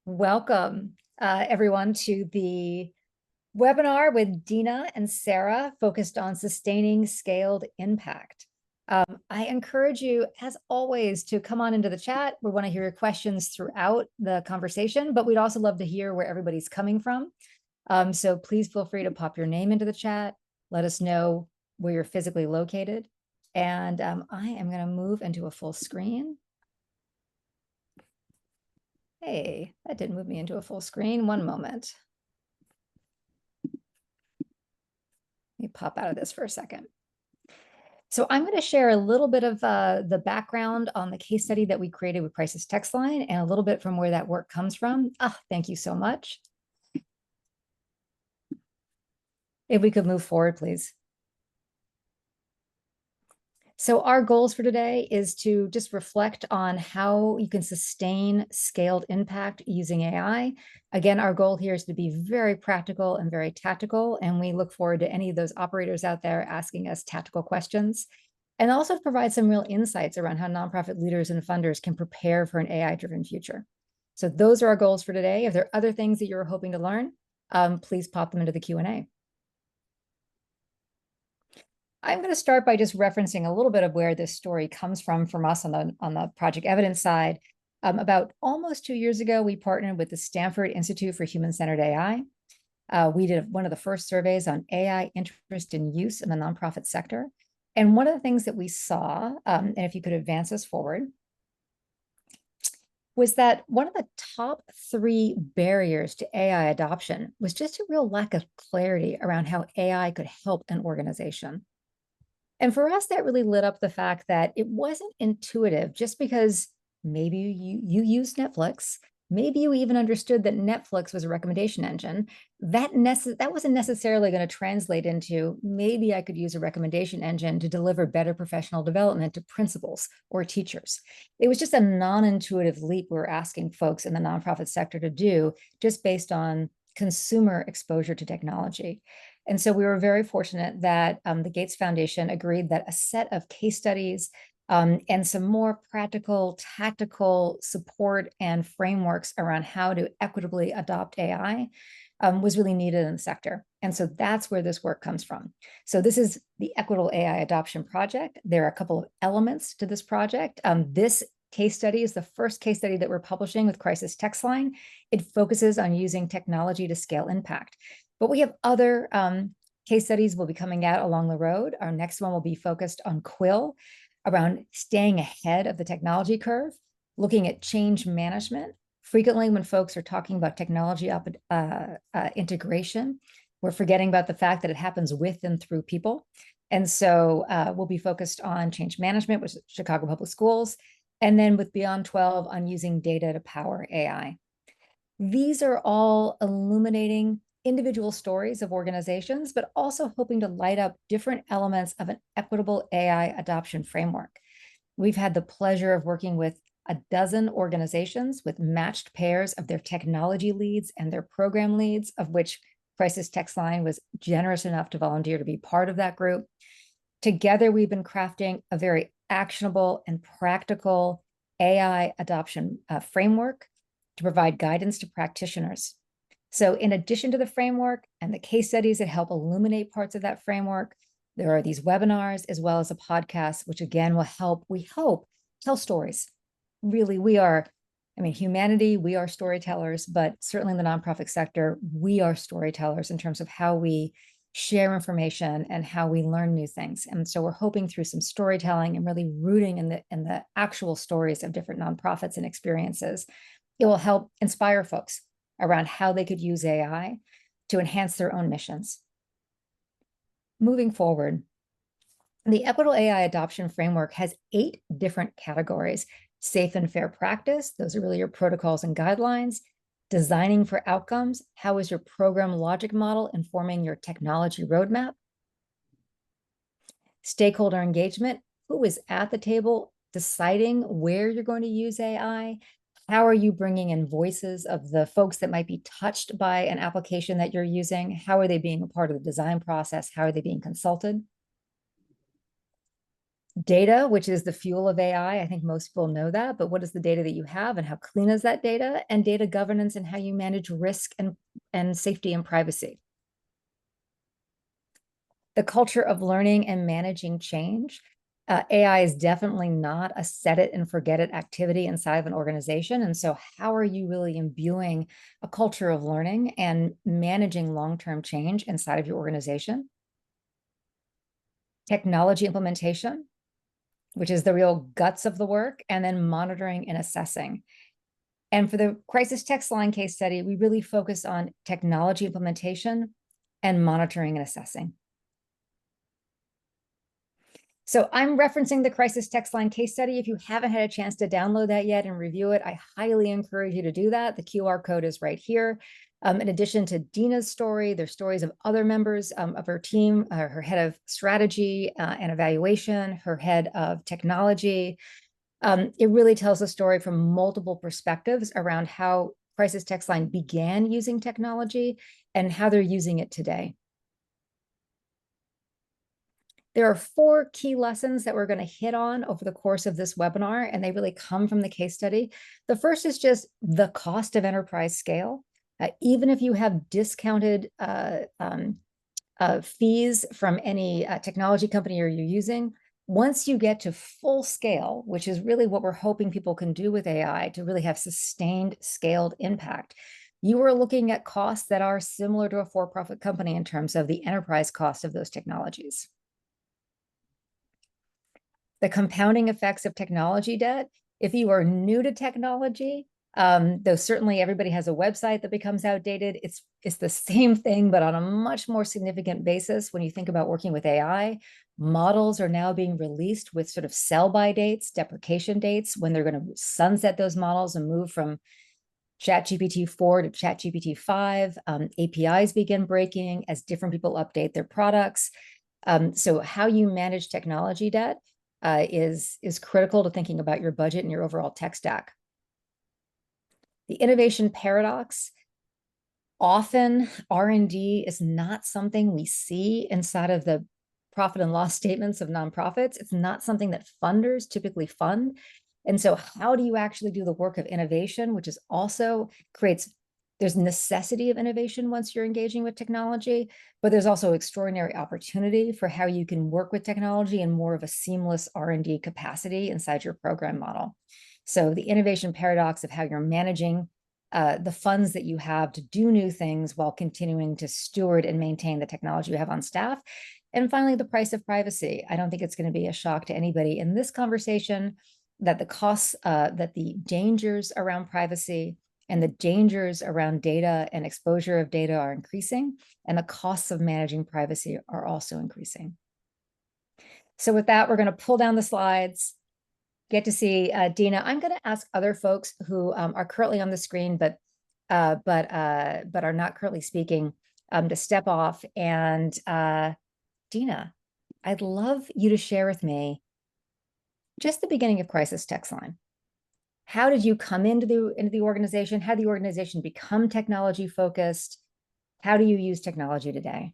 Welcome, everyone, to the webinar with Dena and Sarah focused on sustaining scaled impact. I encourage you, as always, to come on into the chat. We want to hear your questions throughout the conversation, but we'd also love to hear where everybody's coming from. So please feel free to pop your name into the chat. Let us know where you're physically located. And I am going to move into a full screen. Hey, that didn't move me into a full screen. One moment. Let me pop out of this for a second. So I'm going to share a little bit of the background on the case study that we created with Crisis Text Line and a little bit from where that work comes from. Thank you so much. If we could move forward, please. So our goals for today is to just reflect on how you can sustain scaled impact using AI. Again, our goal here is to be very practical and very tactical, and we look forward to any of those operators out there asking us tactical questions, and also to provide some real insights around how nonprofit leaders and funders can prepare for an AI-driven future. So those are our goals for today. If there are other things that you're hoping to learn, please pop them into the Q&A. I'm going to start by just referencing a little bit of where this story comes from us on the project evidence side. About almost 2 years ago, we partnered with the Stanford Institute for Human-Centered AI. We did one of the first surveys on AI interest and use in the nonprofit sector. And one of the things that we saw, and if you could advance us forward, was that one of the top 3 barriers to AI adoption was just a real lack of clarity around how AI could help an organization. And for us, that really lit up the fact that it wasn't intuitive just because maybe you use Netflix, maybe you even understood that Netflix was a recommendation engine. That wasn't necessarily going to translate into maybe I could use a recommendation engine to deliver better professional development to principals or teachers. It was just a non-intuitive leap we were asking folks in the nonprofit sector to do just based on consumer exposure to technology. And so we were very fortunate that the Gates Foundation agreed that a set of case studies and some more practical, tactical support and frameworks around how to equitably adopt AI was really needed in the sector. And so that's where this work comes from. So this is the Equitable AI Adoption Project. There are a couple of elements to this project. This case study is the first case study that we're publishing with Crisis Text Line. It focuses on using technology to scale impact. But we have other case studies will be coming out along the road. Our next one will be focused on Quill, around staying ahead of the technology curve, looking at change management. Frequently, when folks are talking about technology integration, we're forgetting about the fact that it happens with and through people. And so we'll be focused on change management with Chicago Public Schools, and then with Beyond 12 on using data to power AI. These are all illuminating individual stories of organizations, but also hoping to light up different elements of an equitable AI adoption framework. We've had the pleasure of working with a dozen organizations with matched pairs of their technology leads and their program leads, of which Crisis Text Line was generous enough to volunteer to be part of that group. Together, we've been crafting a very actionable and practical AI adoption framework to provide guidance to practitioners. So in addition to the framework and the case studies that help illuminate parts of that framework, there are these webinars as well as a podcast, which again will help, we hope, tell stories. Really, humanity, we are storytellers, but certainly in the nonprofit sector, we are storytellers in terms of how we share information and how we learn new things. And so we're hoping through some storytelling and really rooting in the actual stories of different nonprofits and experiences, it will help inspire folks around how they could use AI to enhance their own missions. Moving forward, the Equitable AI Adoption Framework has 8 different categories: safe and fair practice, those are really your protocols and guidelines; designing for outcomes, how is your program logic model informing your technology roadmap; stakeholder engagement, who is at the table deciding where you're going to use AI, how are you bringing in voices of the folks that might be touched by an application that you're using? How are they being a part of the design process? How are they being consulted? Data, which is the fuel of AI. I think most people know that, but what is the data that you have and how clean is that data? And data governance and how you manage risk and safety and privacy. The culture of learning and managing change. AI is definitely not a set it and forget it activity inside of an organization. And so how are you really imbuing a culture of learning and managing long-term change inside of your organization? Technology implementation, which is the real guts of the work, and then monitoring and assessing. And for the crisis text line case study, we really focus on technology implementation and monitoring and assessing. So I'm referencing the crisis text line case study. If you haven't had a chance to download that yet and review it, I highly encourage you to do that. The QR code is right here. In addition to Dena's story, there's stories of other members of her team, her head of strategy and evaluation, her head of technology. It really tells a story from multiple perspectives around how crisis text line began using technology and how they're using it today. There are 4 key lessons that we're going to hit on over the course of this webinar, and they really come from the case study. The first is just the cost of enterprise scale. Even if you have discounted fees from any technology company you're using, once you get to full scale, which is really what we're hoping people can do with AI to really have sustained scaled impact, you are looking at costs that are similar to a for-profit company in terms of the enterprise cost of those technologies. The compounding effects of technology debt. If you are new to technology, though certainly everybody has a website that becomes outdated, it's the same thing, but on a much more significant basis. When you think about working with AI, models are now being released with sort of sell-by dates, deprecation dates, when they're going to sunset those models and move from ChatGPT 4 to ChatGPT 5. APIs begin breaking as different people update their products. So how you manage technology debt is critical to thinking about your budget and your overall tech stack. The innovation paradox. Often R&D is not something we see inside of the profit and loss statements of nonprofits. It's not something that funders typically fund. And so how do you actually do the work of innovation, which is also there's necessity of innovation once you're engaging with technology, but there's also extraordinary opportunity for how you can work with technology in more of a seamless R&D capacity inside your program model. So the innovation paradox of how you're managing the funds that you have to do new things while continuing to steward and maintain the technology you have on staff. And finally, the price of privacy. I don't think it's going to be a shock to anybody in this conversation that the costs, that the dangers around privacy and the dangers around data and exposure of data are increasing, and the costs of managing privacy are also increasing. So with that, we're going to pull down the slides, get to see Dena. I'm going to ask other folks who are currently on the screen, but are not currently speaking, to step off. And Dena, I'd love you to share with me just the beginning of Crisis Text Line. How did you come into the organization? How did the organization become technology focused? How do you use technology today?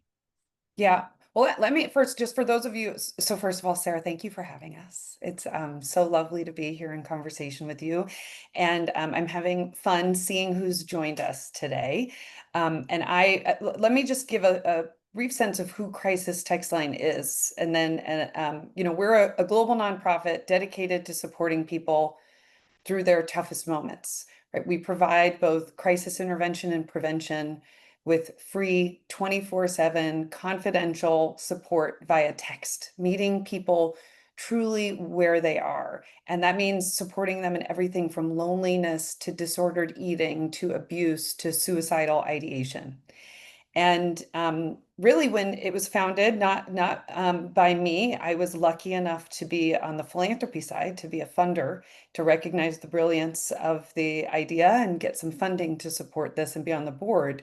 Yeah. Well, let me first, just for those of you, so first of all, Sarah, thank you for having us. It's so lovely to be here in conversation with you. And I'm having fun seeing who's joined us today. Let me just give a brief sense of who Crisis Text Line is. And then, we're a global nonprofit dedicated to supporting people through their toughest moments, right? We provide both crisis intervention and prevention with free 24/7 confidential support via text, meeting people truly where they are. And that means supporting them in everything from loneliness to disordered eating to abuse to suicidal ideation. And really, when it was founded, not by me, I was lucky enough to be on the philanthropy side, to be a funder, to recognize the brilliance of the idea and get some funding to support this and be on the board.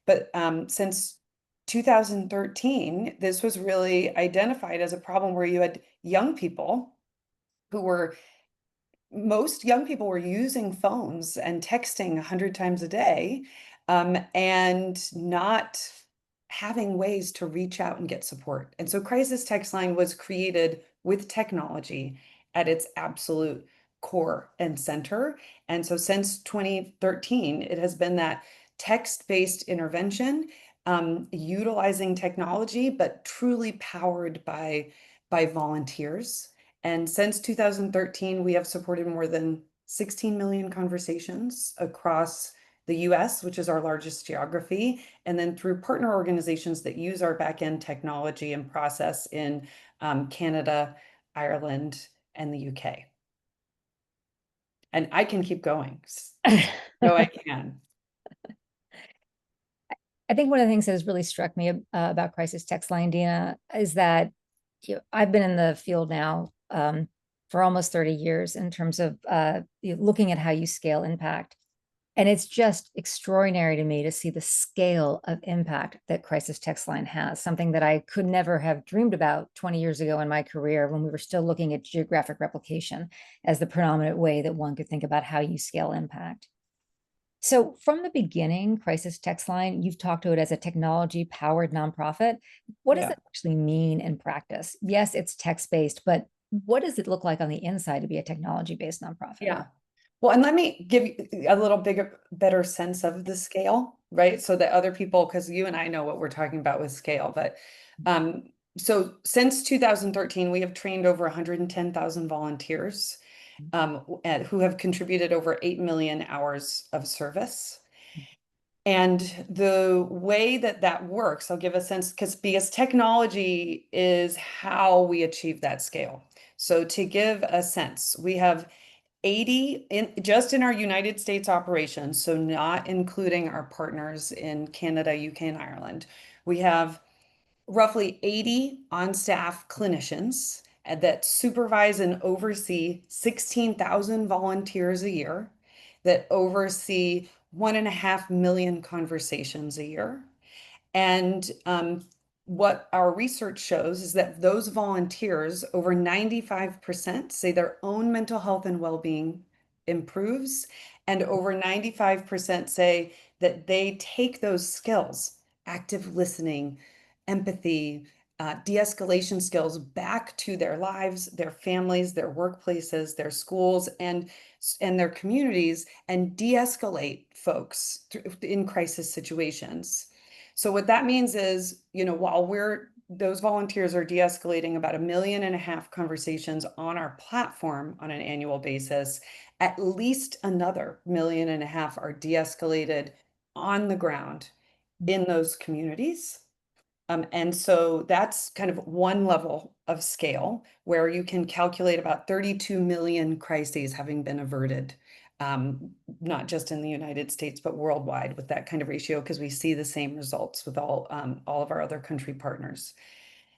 But since 2013, this was really identified as a problem where you had young people most young people were using phones and texting 100 times a day, and not having ways to reach out and get support. And so Crisis Text Line was created with technology at its absolute core and center. And so since 2013, it has been that text-based intervention, utilizing technology, but truly powered by volunteers. And since 2013, we have supported more than 16 million conversations across the US, which is our largest geography, and then through partner organizations that use our back-end technology and process in Canada, Ireland, and the UK. And I can keep going. No, I can. I think one of the things that has really struck me about crisis text line, Dena, is that I've been in the field now for almost 30 years in terms of looking at how you scale impact. And it's just extraordinary to me to see the scale of impact that crisis text line has, something that I could never have dreamed about 20 years ago in my career when we were still looking at geographic replication as the predominant way that one could think about how you scale impact. So from the beginning, Crisis Text Line, you've talked to it as a technology-powered nonprofit. What does it actually mean in practice? Yes, it's text-based, but what does it look like on the inside to be a technology-based nonprofit? Yeah. Well, and let me give you a little better sense of the scale, right? So that other people, because you and I know what we're talking about with scale, but so since 2013, we have trained over 110,000 volunteers who have contributed over 8 million hours of service. And the way that that works, I'll give a sense, because technology is how we achieve that scale. So to give a sense, we have 80 just in our United States operations, so not including our partners in Canada, UK, and Ireland. We have roughly 80 on-staff clinicians that supervise and oversee 16,000 volunteers a year, that oversee 1.5 million conversations a year. And what our research shows is that those volunteers, over 95%, say their own mental health and well-being improves, and over 95% say that they take those skills, active listening, empathy, de-escalation skills, back to their lives, their families, their workplaces, their schools, and their communities, and de-escalate folks in crisis situations. So what that means is, while those volunteers are de-escalating about 1.5 million conversations on our platform on an annual basis, at least another 1.5 million are de-escalated on the ground in those communities. And so that's kind of one level of scale where you can calculate about 32 million crises having been averted, not just in the United States, but worldwide with that kind of ratio, because we see the same results with all of our other country partners.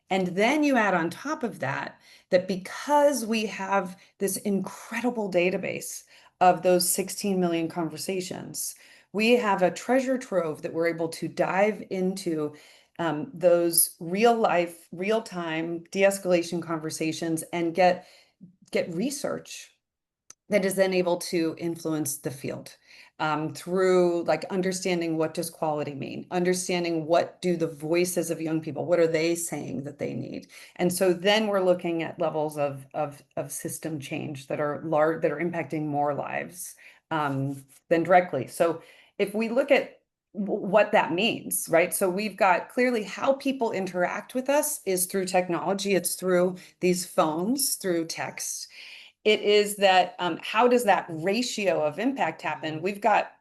And then you add on top of that, that because we have this incredible database of those 16 million conversations, we have a treasure trove that we're able to dive into those real-time de-escalation conversations and get research that is then able to influence the field through understanding what does quality mean, understanding what do the voices of young people, what are they saying that they need. And so then we're looking at levels of system change that are impacting more lives than directly. So if we look at what that means, right? So we've got clearly how people interact with us is through technology. It's through these phones, through text. It is that how does that ratio of impact happen? We've got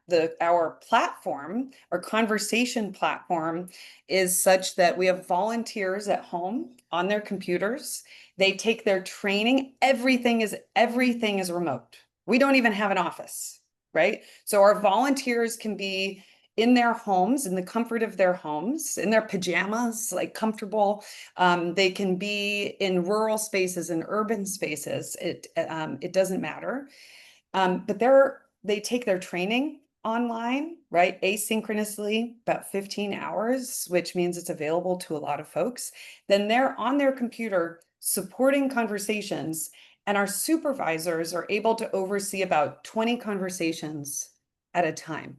our platform, our conversation platform is such that we have volunteers at home on their computers. They take their training. Everything is remote. We don't even have an office, right? So our volunteers can be in their homes, in the comfort of their homes, in their pajamas, comfortable. They can be in rural spaces and urban spaces. It doesn't matter. But they take their training online, right? Asynchronously, about 15 hours, which means it's available to a lot of folks. Then they're on their computer supporting conversations, and our supervisors are able to oversee about 20 conversations at a time.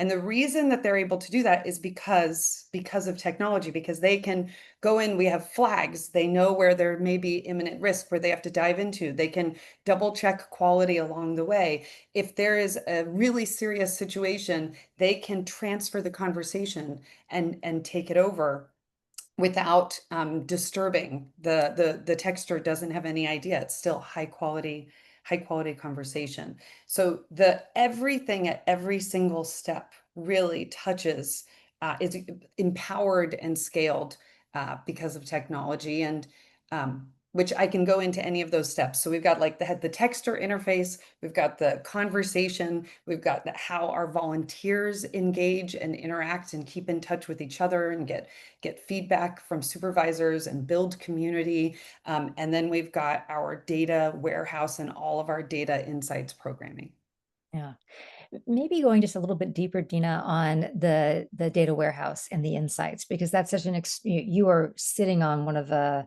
And the reason that they're able to do that is because of technology, because they can go in, we have flags, they know where there may be imminent risk, where they have to dive into. They can double check quality along the way. If there is a really serious situation, they can transfer the conversation and take it over without disturbing the texture. Doesn't have any idea. It's still high quality conversation. So the everything at every single step really touches is empowered and scaled because of technology, and which I can go into any of those steps. So we've got like the texture interface, we've got the conversation, we've got how our volunteers engage and interact and keep in touch with each other and get feedback from supervisors and build community. And then we've got our data warehouse and all of our data insights programming. Yeah. Maybe going just a little bit deeper, Dina, on the data warehouse and the insights, because that's such an you are sitting on one of the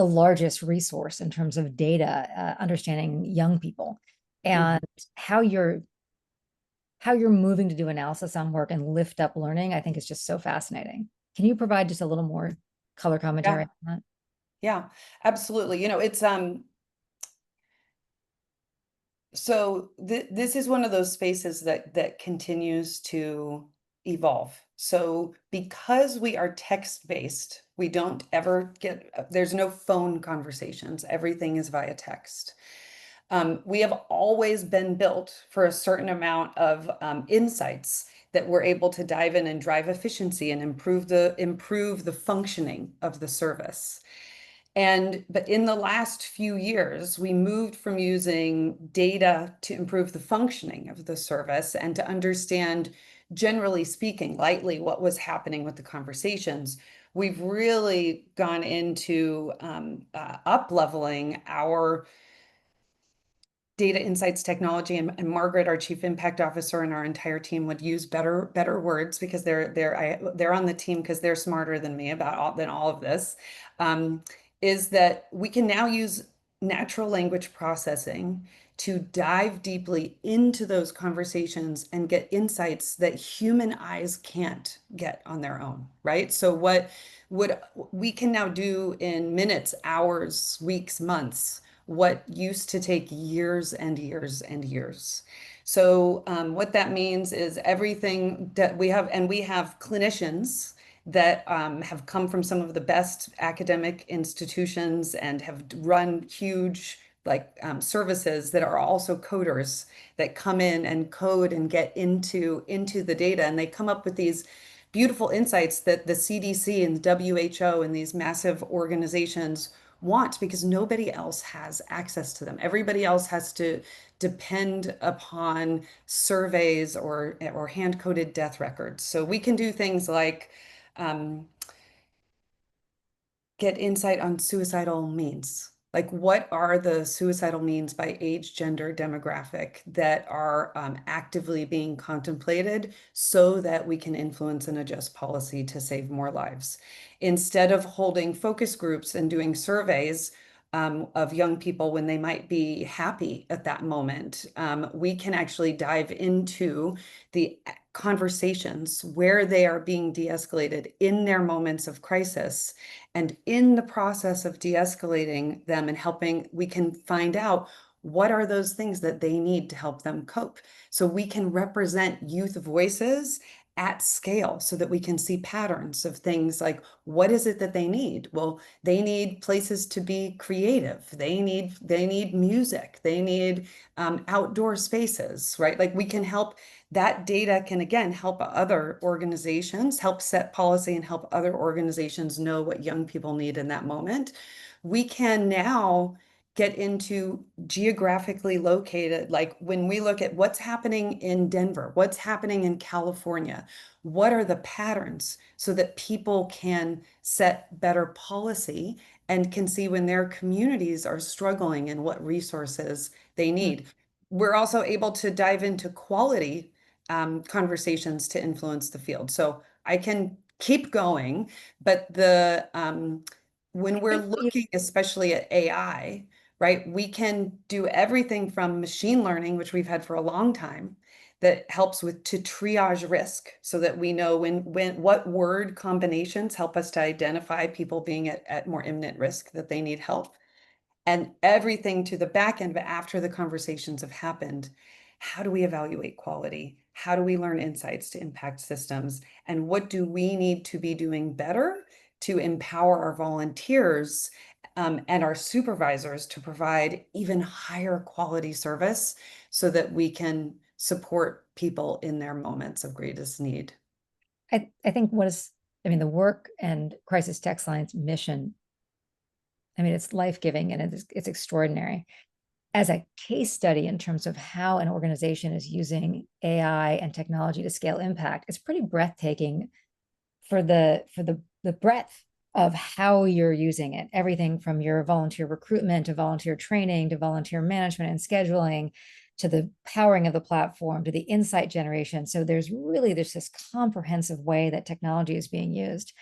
largest resource in terms of data, understanding young people and how you're moving to do analysis on work and lift up learning. I think is just so fascinating. Can you provide just a little more color commentary Yeah, on that? yeah, absolutely. You know, it's so this is one of those spaces that continues to evolve. So because we are text-based, we don't ever get, there's no phone conversations. Everything is via text. We have always been built for a certain amount of insights that we're able to dive in and drive efficiency and improve the functioning of the service. But in the last few years, we moved from using data to improve the functioning of the service and to understand, generally speaking, lightly, what was happening with the conversations. We've really gone into up leveling our data insights technology, and Margaret, our chief impact officer, and our entire team would use better words, because they're on the team because they're smarter than me about all of this. Is that we can now use natural language processing to dive deeply into those conversations and get insights that human eyes can't get on their own, right? So what would we can now do in minutes, hours, weeks, months, what used to take years and years and years. So what that means is everything that we have, and we have clinicians that have come from some of the best academic institutions and have run huge services, that are also coders, that come in and code and get into the data, and they come up with these beautiful insights that the CDC and the WHO and these massive organizations want, because nobody else has access to them. Everybody else has to depend upon surveys or hand-coded death records. So we can do things like get insight on suicidal means. Like, what are the suicidal means by age, gender, demographic that are actively being contemplated, so that we can influence and adjust policy to save more lives? Instead of holding focus groups and doing surveys of young people when they might be happy at that moment, we can actually dive into the conversations where they are being de-escalated in their moments of crisis. And in the process of de-escalating them and helping, we can find out what are those things that they need to help them cope. So we can represent youth voices at scale, so that we can see patterns of things like, what is it that they need? Well, they need places to be creative. They need music. They need outdoor spaces, right? Like, we can help. That data can, again, help other organizations, help set policy, and help other organizations know what young people need in that moment. We can now get into geographically located, like when we look at what's happening in Denver, what's happening in California, what are the patterns, so that people can set better policy and can see when their communities are struggling and what resources they need. We're also able to dive into quality conversations to influence the field. So I can keep going, but when we're looking especially at AI, right, we can do everything from machine learning, which we've had for a long time, that helps with to triage risk so that we know when what word combinations help us to identify people being at more imminent risk that they need help, and everything to the back end. But after the conversations have happened, how do we evaluate quality? How do we learn insights to impact systems? And what do we need to be doing better to empower our volunteers and our supervisors to provide even higher quality service so that we can support people in their moments of greatest need? I think I mean, the work and crisis text line's mission, I mean, it's life-giving and it's extraordinary. As a case study in terms of how an organization is using AI and technology to scale impact, it's pretty breathtaking for the breadth of how you're using it. Everything from your volunteer recruitment to volunteer training to volunteer management and scheduling to the powering of the platform to the insight generation. So there's this comprehensive way that technology is being used.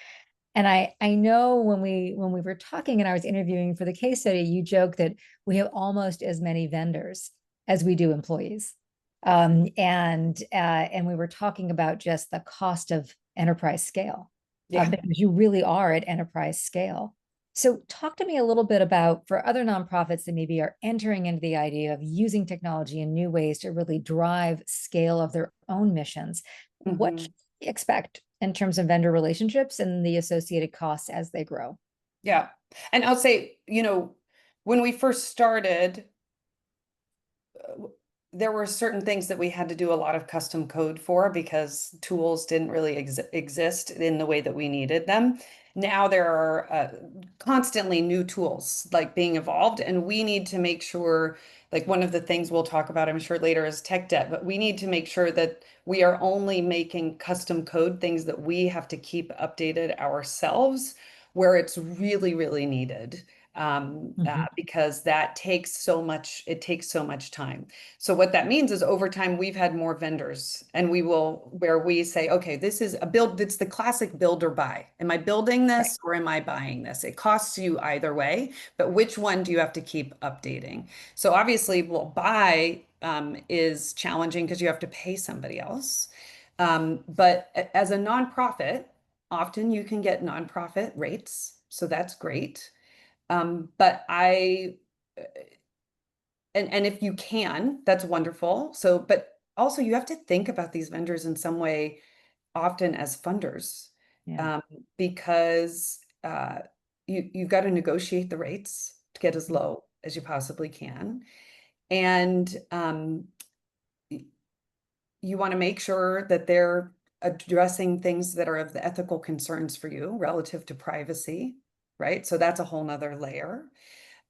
And I know when we were talking and I was interviewing for the case study, you joked that we have almost as many vendors as we do employees. And we were talking about just the cost of enterprise scale, Yeah. because you really are at enterprise scale. So talk to me a little bit about, for other nonprofits that maybe are entering into the idea of using technology in new ways to really drive scale of their own missions, what should Mhm. we expect in terms of vendor relationships and the associated costs as they grow? Yeah. And I'll say, when we first started, there were certain things that we had to do a lot of custom code for because tools didn't really exist in the way that we needed them. Now there are constantly new tools like being evolved, and we need to make sure, like one of the things we'll talk about, I'm sure later, is tech debt, but we need to make sure that we are only making custom code things that we have to keep updated ourselves where it's really, really needed. Mhm. Because that takes so much, it takes so much time. So what that means is over time, we've had more vendors and where we say, okay, this is a build, it's the classic build or buy. Am I building Right. this or am I buying this? It costs you either way, but which one do you have to keep updating? So obviously, well, buy is challenging because you have to pay somebody else. But as a nonprofit, often you can get nonprofit rates. So that's great. But and if you can, that's wonderful. So, but also you have to think about these vendors in some way, often as funders, Yeah. um, because you've got to negotiate the rates to get as low as you possibly can, and you want to make sure that they're addressing things that are of the ethical concerns for you relative to privacy, right? So that's a whole nother layer.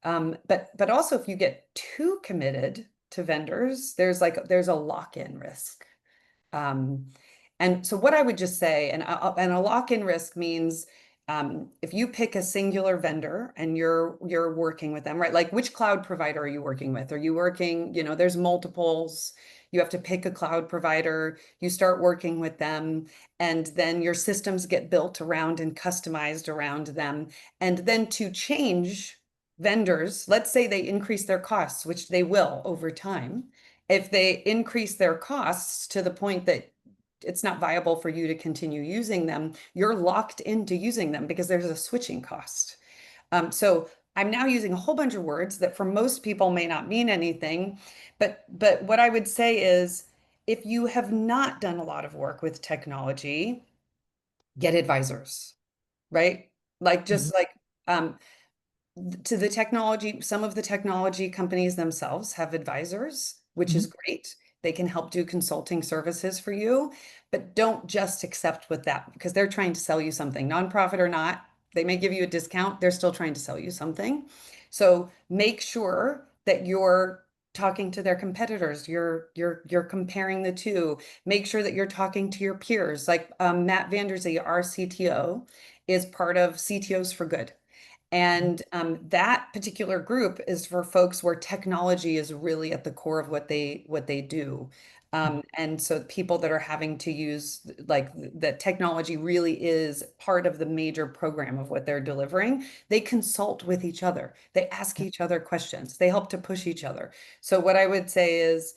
But also if you get too committed to vendors, there's a lock-in risk. Um, and so what I would just say, and a lock-in risk means if you pick a singular vendor and you're working with them, right? Like which cloud provider are you working with? Are you working, there's multiples. You have to pick a cloud provider, you start working with them, and then your systems get built around and customized around them. And then to change vendors, let's say they increase their costs, which they will over time. If they increase their costs to the point that it's not viable for you to continue using them, you're locked into using them because there's a switching cost. So I'm now using a whole bunch of words that for most people may not mean anything, but what I would say is if you have not done a lot of work with technology, get advisors, right? Like Mhm. just like um, to the technology, some of the technology companies themselves have advisors, which is Mhm. great. They can help do consulting services for you, but don't just accept with that because they're trying to sell you something, nonprofit or not. They may give you a discount, they're still trying to sell you something. So make sure that you're talking to their competitors, you're comparing the two. Make sure that you're talking to your peers. Like Matt Vanderzee, our CTO, is part of CTOs for Good. And that particular group is for folks where technology is really at the core of what they do. And so people that are having to use like that technology really is part of the major program of what they're delivering. They consult with each other. They ask each other questions. They help to push each other. So what I would say is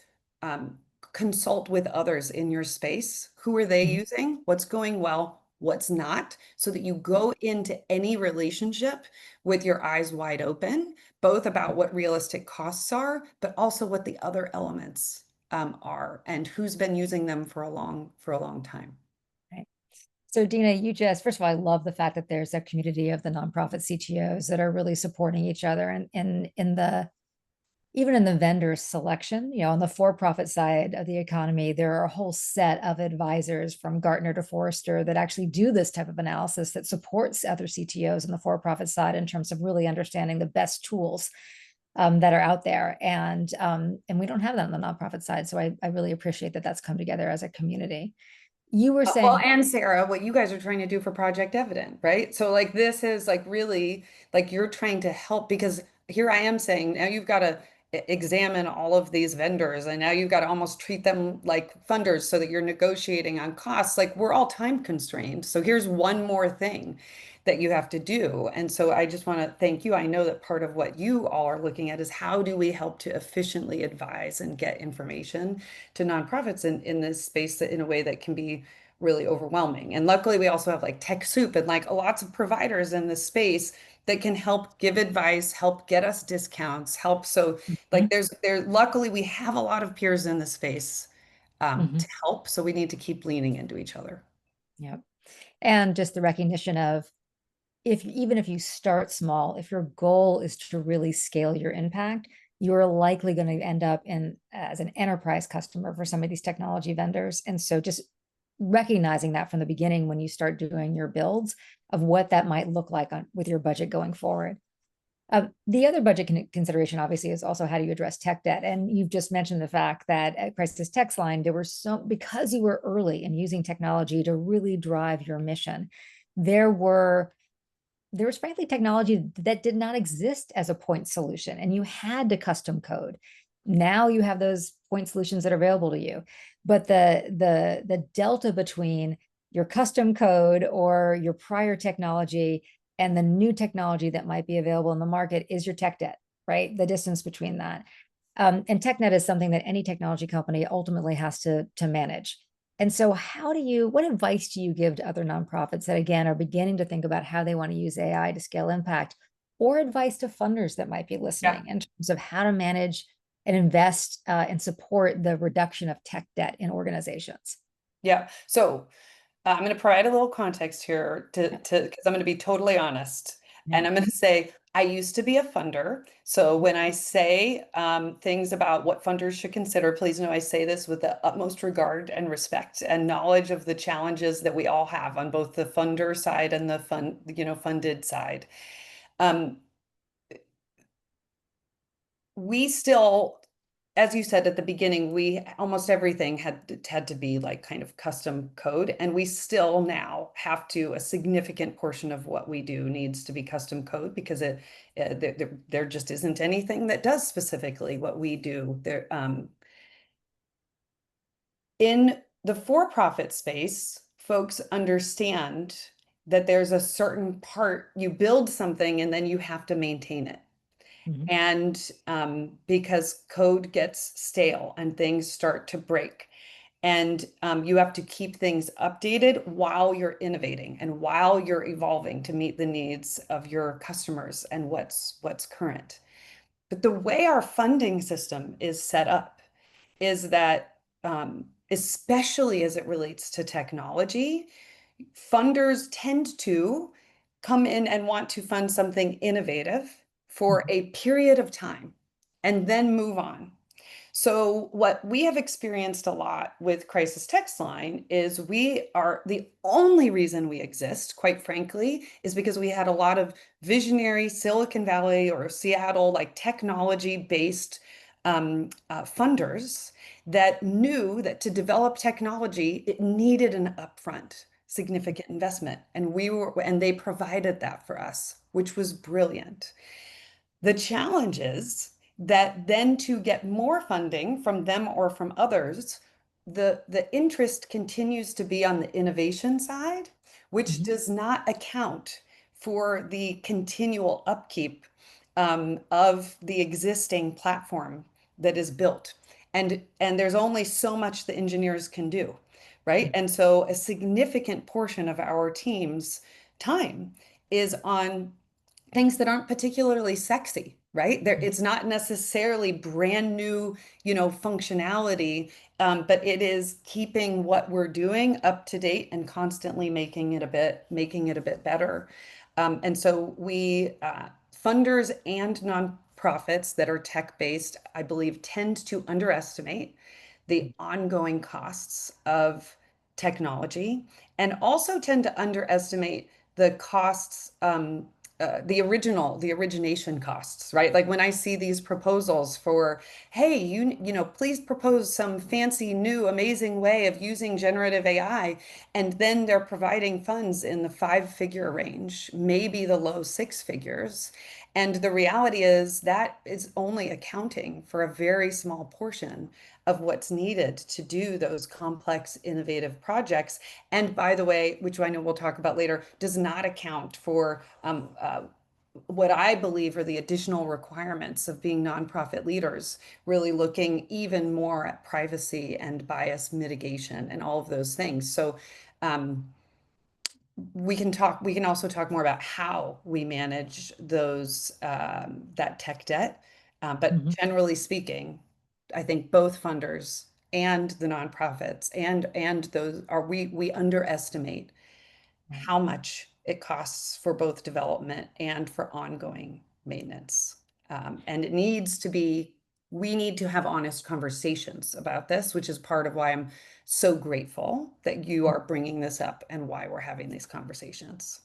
consult with others in your space. Who are they Mhm. using? What's going well? What's not? So that you go into any relationship with your eyes wide open, both about what realistic costs are, but also what the other elements are and who's been using them for a long time. Right. So Dena, you just, first of all, I love the fact that there's a community of the nonprofit CTOs that are really supporting each other and in the even in the vendor selection, on the for-profit side of the economy, there are a whole set of advisors from Gartner to Forrester that actually do this type of analysis that supports other CTOs on the for-profit side in terms of really understanding the best tools that are out there. And we don't have that on the nonprofit side. So I really appreciate that that's come together as a community. You were Well, saying, and Sarah, what you guys are trying to do for Project Evident, right? So like this is like really like you're trying to help because here I am saying now you've got to examine all of these vendors and now you've got to almost treat them like funders so that you're negotiating on costs. Like we're all time constrained. So here's one more thing that you have to do. And so I just want to thank you. I know that part of what you all are looking at is how do we help to efficiently advise and get information to nonprofits in this space that in a way that can be really overwhelming. And luckily, we also have like TechSoup and like lots of providers in this space that can help give advice, help get us discounts, help. So like mhm, luckily we have a lot of peers in the space to mhm, help. So we need to keep leaning into each other. yeah. And just the recognition of if even if you start small, if your goal is to really scale your impact, you're likely going to end up in as an enterprise customer for some of these technology vendors. And so just recognizing that from the beginning when you start doing your builds of what that might look like with your budget going forward. The other budget consideration, obviously, is also how do you address tech debt? And you've just mentioned the fact that at Crisis Text Line, there were because you were early in using technology to really drive your mission, there were there was frankly technology that did not exist as a point solution and you had to custom code. Now you have those point solutions that are available to you, but the delta between your custom code or your prior technology and the new technology that might be available in the market is your tech debt, right? The distance between that. And TechNet is something that any technology company ultimately has to manage. And so, what advice do you give to other nonprofits that, again, are beginning to think about how they want to use AI to scale impact, or advice to funders that might be Yeah. listening in terms of how to manage and invest and support the reduction of tech debt in organizations? Yeah. So I'm going to provide a little context here Yeah, because I'm going to be totally honest. yeah, And I'm going to say, I used to be a funder. So when I say things about what funders should consider, please know I say this with the utmost regard and respect and knowledge of the challenges that we all have on both the funder side and the funded side. Um, we still, as you said at the beginning, we almost everything had to be like kind of custom code, and we still now have to, a significant portion of what we do needs to be custom code because there just isn't anything that does specifically what we do there. In the for-profit space, folks understand that there's a certain part, you build something and then you have to maintain it. mhm, And because code gets stale and things start to break. And you have to keep things updated while you're innovating and while you're evolving to meet the needs of your customers and what's current. But the way our funding system is set up is that, especially as it relates to technology, funders tend to come in and want to fund something innovative for mhm, a period of time and then move on. So what we have experienced a lot with Crisis Text Line is we are the only reason we exist, quite frankly, is because we had a lot of visionary Silicon Valley or Seattle like technology-based funders that knew that to develop technology, it needed an upfront significant investment. And they provided that for us, which was brilliant. The challenge is that then to get more funding from them or from others, the interest continues to be on the innovation side, which mhm, does not account for the continual upkeep of the existing platform that is built. and there's only so much the engineers can do, right? And so a significant portion of our team's time is on things that aren't particularly sexy, right? It's not necessarily brand new, functionality, but it is keeping what we're doing up to date and constantly making it a bit better. And so funders and nonprofits that are tech-based, I believe, tend to underestimate the ongoing costs of technology and also tend to underestimate the costs, the origination costs, right? Like when I see these proposals for, hey, please propose some fancy, new, amazing way of using generative AI, and then they're providing funds in the five-figure range, maybe the low six figures. And the reality is that is only accounting for a very small portion of what's needed to do those complex, innovative projects. And by the way, which I know we'll talk about later, does not account for what I believe are the additional requirements of being nonprofit leaders, really looking even more at privacy and bias mitigation and all of those things. So um, we can also talk more about how we manage that tech debt. But Mhm. generally speaking, I think both funders and the nonprofits and those are we underestimate Right. how much it costs for both development and for ongoing maintenance. And we need to have honest conversations about this, which is part of why I'm so grateful that you are bringing this up and why we're having these conversations.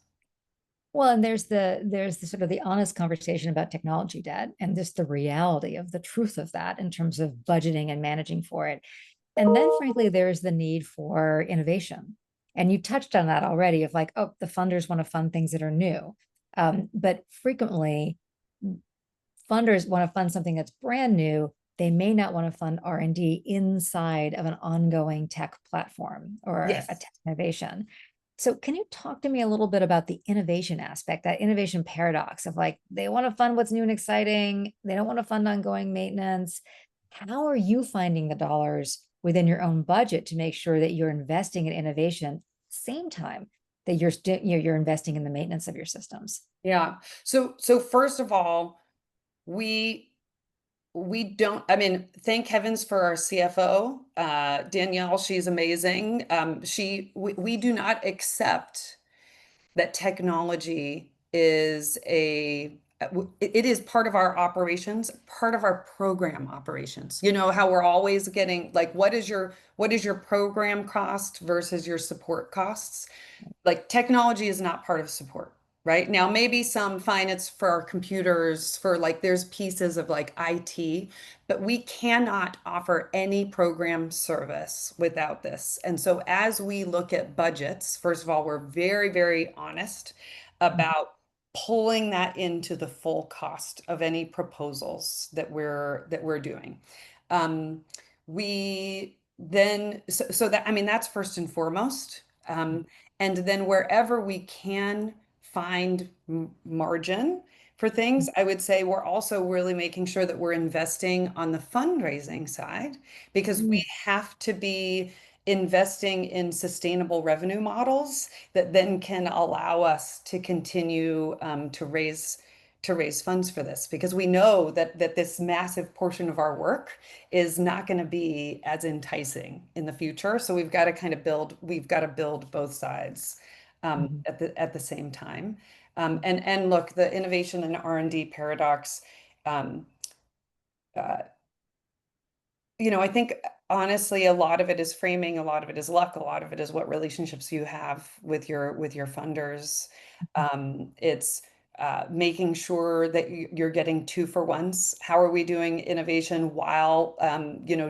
Well, and there's the sort of the honest conversation about technology debt and just the reality of the truth of that in terms of budgeting and managing for it. And then frankly, there's the need for innovation. And you touched on that already of like, oh, the funders want to fund things that are new. But frequently funders want to fund something that's brand new. They may not want to fund R&D inside of an ongoing tech platform or a Yes. tech innovation. So can you talk to me a little bit about the innovation aspect, that innovation paradox of like, they want to fund what's new and exciting. They don't want to fund ongoing maintenance. How are you finding the dollars within your own budget to make sure that you're investing in innovation, same time that you're investing in the maintenance of your systems? Yeah. So first of all, we we don't, I mean, thank heavens for our CFO, Danielle, she's amazing. We do not accept that technology is it is part of our operations, part of our program operations. You know how we're always getting like, what is your program cost versus your support costs? Like technology is not part of support, right? Now, maybe some finance for our computers, for like there's pieces of like IT, but we cannot offer any program service without this. And so as we look at budgets, first of all, we're very, very honest about pulling that into the full cost of any proposals that we're doing. Um, we then so that I mean that's first and foremost. And then wherever we can find margin for things, I would say we're also really making sure that we're investing on the fundraising side because we Mm, have to be investing in sustainable revenue models that then can allow us to continue to raise funds for this because we know that this massive portion of our work is not going to be as enticing in the future. So we've got to build both sides mhm, at the same time. And look, the innovation and R&D paradox, um, uh, I think honestly, a lot of it is framing, a lot of it is luck, a lot of it is what relationships you have with your funders. It's making sure that you're getting two for ones. How are we doing innovation while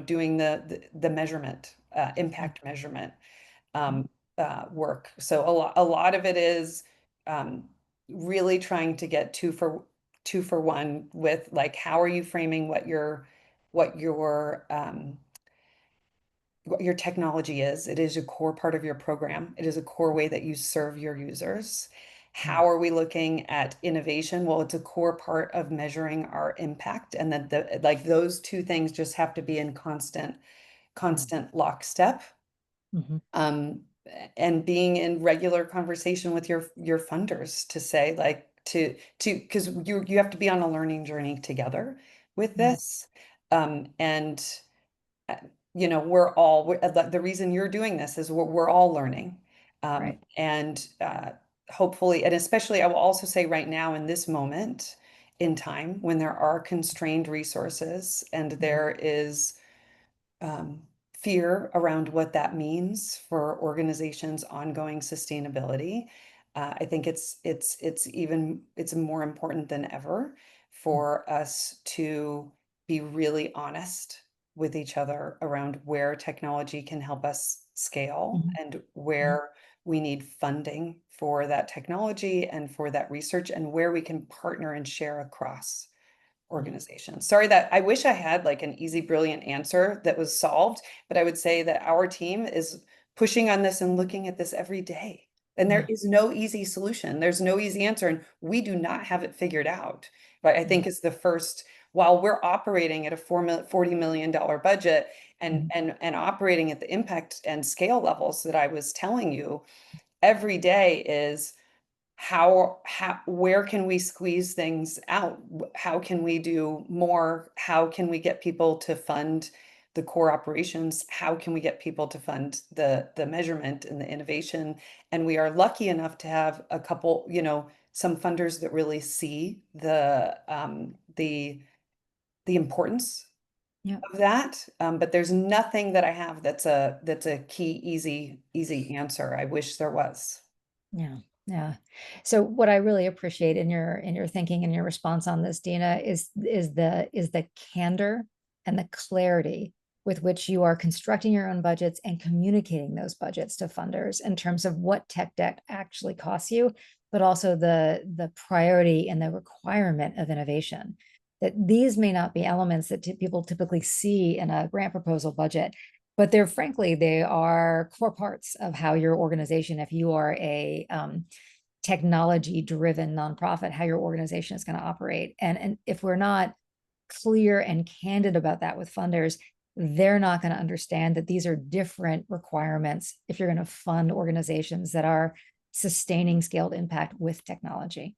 doing the measurement, impact measurement work? So a lot of it is um, really trying to get two for one with like how are you framing what your technology is. It is a core part of your program. It is a core way that you serve your users. Yeah. How are we looking at innovation? Well, it's a core part of measuring our impact, and that the like those two things just have to be in Yeah. constant lockstep. Hmm. Um, and being in regular conversation with your funders to say like to because you have to be on a learning journey together with Yeah. this. And uh, the reason you're doing this is we're all learning. Right. And hopefully, and especially, I will also say right now in this moment in time when there are constrained resources and Mhm. there is um, fear around what that means for organizations' ongoing sustainability. I think it's more important than ever for us to be really honest with each other around where technology can help us scale Mhm. and Mhm. where we need funding for that technology and for that research and where we can partner and share across Mhm. organization. Sorry that I wish I had like an easy, brilliant answer that was solved, but I would say that our team is pushing on this and looking at this every day. And there Yeah. is no easy solution. There's no easy answer, and we do not have it figured out. But I Yeah. think is the first, while we're operating at a $40 million budget and Mhm. and operating at the impact and scale levels that I was telling you, every day is how where can we squeeze things out? How can we do more? How can we get people to fund the core operations? How can we get people to fund the measurement and the innovation? And we are lucky enough to have a couple, some funders that really see the importance Yeah. of that. But there's nothing that I have that's a key, easy answer. I wish there was. Yeah. Yeah. So what I really appreciate in your thinking and your response on this, Dina, is the candor and the clarity with which you are constructing your own budgets and communicating those budgets to funders in terms of what tech debt actually costs you, but also the priority and the requirement of innovation. That these may not be elements that people typically see in a grant proposal budget, but they're frankly they are core parts of how your organization, if you are a technology driven nonprofit, how your organization is going to operate. And if we're not clear and candid about that with funders, they're not going to understand that these are different requirements if you're going to fund organizations that are sustaining scaled impact with technology.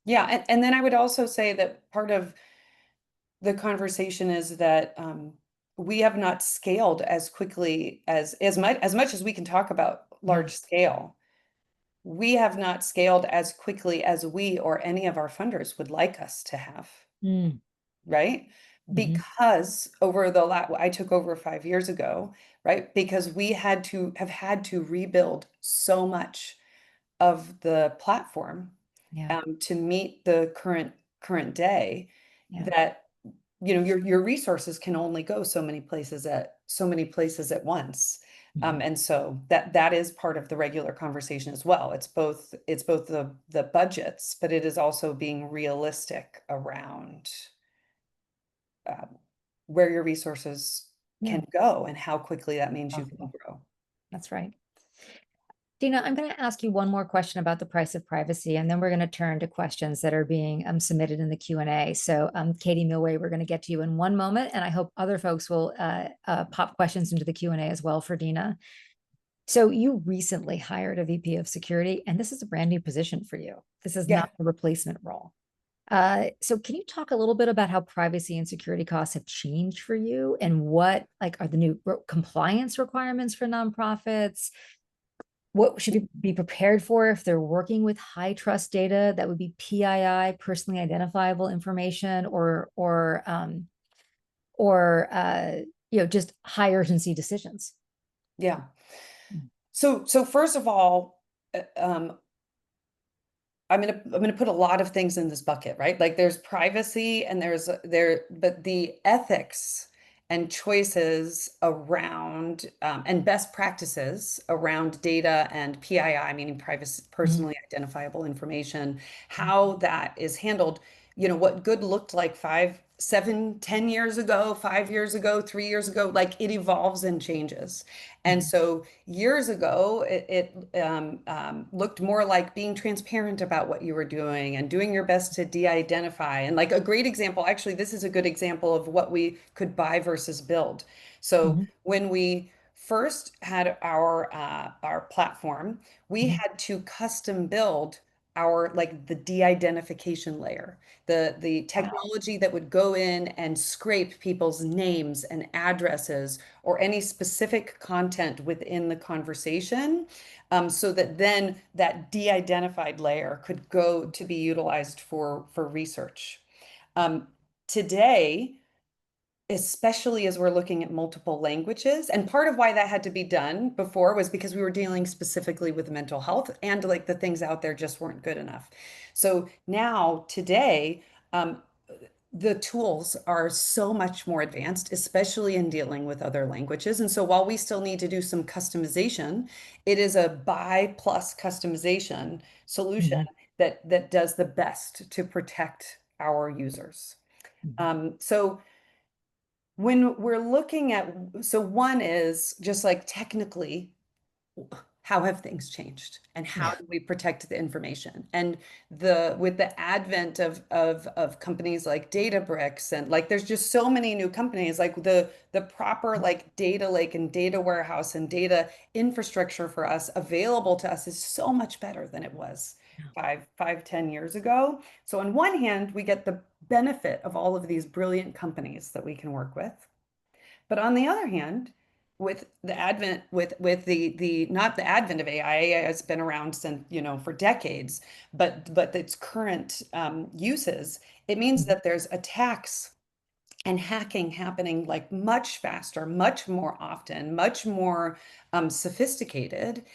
Yeah, and then I would also say that part of the conversation is that we have not scaled as quickly as much as we can talk about Yeah. large scale. We have not scaled as quickly as we or any of our funders would like us to have, Mm. right? Hmm. Because I took over 5 years ago, right? Because we had to rebuild so much of the platform Yeah. to meet the current day Yeah. that your resources can only go so many places at once. Hmm. And so that is part of the regular conversation as well. It's both the budgets, but it is also being realistic around um, where your resources Yeah. can go and how quickly that means you can Possible. grow. That's right. Dina, I'm going to ask you one more question about the price of privacy, and then we're going to turn to questions that are being submitted in the Q&A. So, Katie Millway, we're going to get to you in one moment, and I hope other folks will pop questions into the Q&A as well for Dina. So, you recently hired a VP of security, and this is a brand new position for you. This is Yeah. not a replacement role. So can you talk a little bit about how privacy and security costs have changed for you and what like are the new compliance requirements for nonprofits? What should be prepared for if they're working with high trust data that would be PII, personally identifiable information, or just high urgency decisions? Yeah. So first of all, I'm gonna put a lot of things in this bucket, right? Like there's privacy and but the ethics and choices around and best practices around data and PII, meaning privacy, Mhm. personally identifiable information, how that is handled. What good looked like 7, 10 years ago, 5 years ago, 3 years ago, like it evolves and changes. And Mhm. so years ago, it looked more like being transparent about what you were doing and doing your best to de-identify. And like a great example, actually, this is a good example of what we could buy versus build. So Mhm. when we first had our platform, we Mhm. had to custom build our like the de-identification layer, the Wow. technology that would go in and scrape people's names and addresses or any specific content within the conversation, so that then that de-identified layer could go to be utilized for research. Um, Today, especially as we're looking at multiple languages. And part of why that had to be done before was because we were dealing specifically with mental health and like the things out there just weren't good enough. So now, today, um, the tools are so much more advanced, especially in dealing with other languages. And so while we still need to do some customization, it is a buy plus customization solution Mhm. that does the best to protect our users. Mhm. So when we're looking at, so one is just like technically, how have things changed and how Yeah. do we protect the information? And the with the advent of companies like Databricks, and like there's just so many new companies, like the proper like data lake and data warehouse and data infrastructure for us available to us is so much better than it was Yeah. 10 years ago. So on one hand, we get the benefit of all of these brilliant companies that we can work with. But on the other hand, with the advent with the not the advent of AI has been around since, for decades, but its current uses, it means Mhm. that there's attacks and hacking happening like much faster, much more often, much more sophisticated.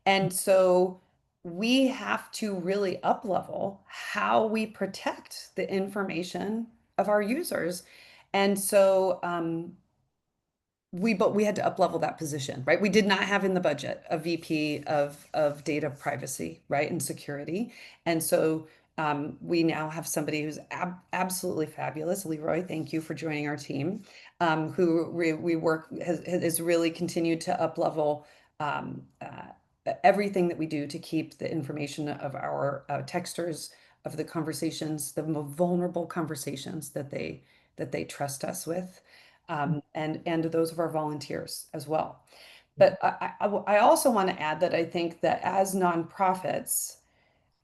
And so we have to really up level how we protect the information of our users. And so but we had to up level that position, right? We did not have in the budget a VP of data privacy, right, and security. And so we now have somebody who's absolutely fabulous. Leroy, thank you for joining our team. Who we work has really continued to up level everything that we do to keep the information of our texters, of the conversations, the more vulnerable conversations that they trust us with, and those of our volunteers as well. Yeah. But I also want to add that I think that as nonprofits,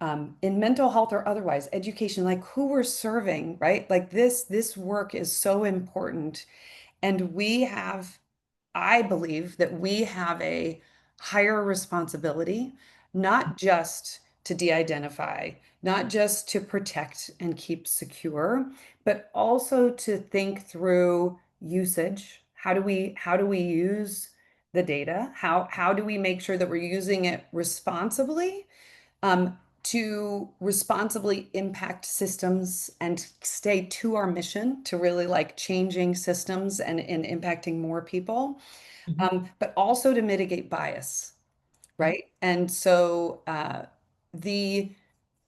in mental health or otherwise, education, like who we're serving, right? Like this work is so important, and I believe that we have a higher responsibility, not just to de-identify, not just to protect and keep secure, but also to think through usage. How do we use the data? How do we make sure that we're using it responsibly, to responsibly impact systems and stay to our mission to really like changing systems and impacting more people, Mhm. but also to mitigate bias, Yeah. right? And so the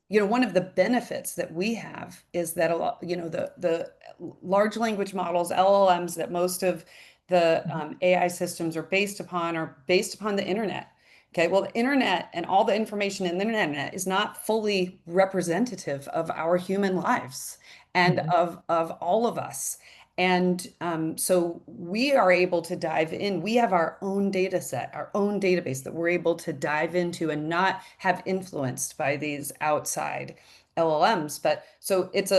one of the benefits that we have is that a lot, the large language models, LLMs, that most of the Mhm. AI systems are based upon the internet. Okay, well, the internet and all the information in the internet is not fully representative of our human lives and Mhm. of all of us. And so we are able to dive in. We have our own data set, our own database that we're able to dive into and not have influenced by these outside LLMs. But so it's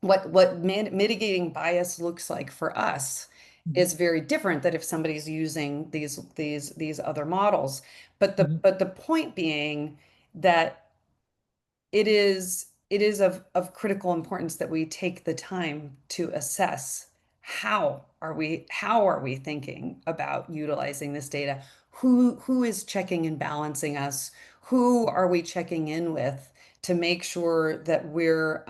what mitigating bias looks like for us Mhm. is very different than if somebody's using these other models. But the Mhm. but the point being that it is of critical importance that we take the time to assess how are we thinking about utilizing this data, who is checking and balancing us, who are we checking in with to make sure that we're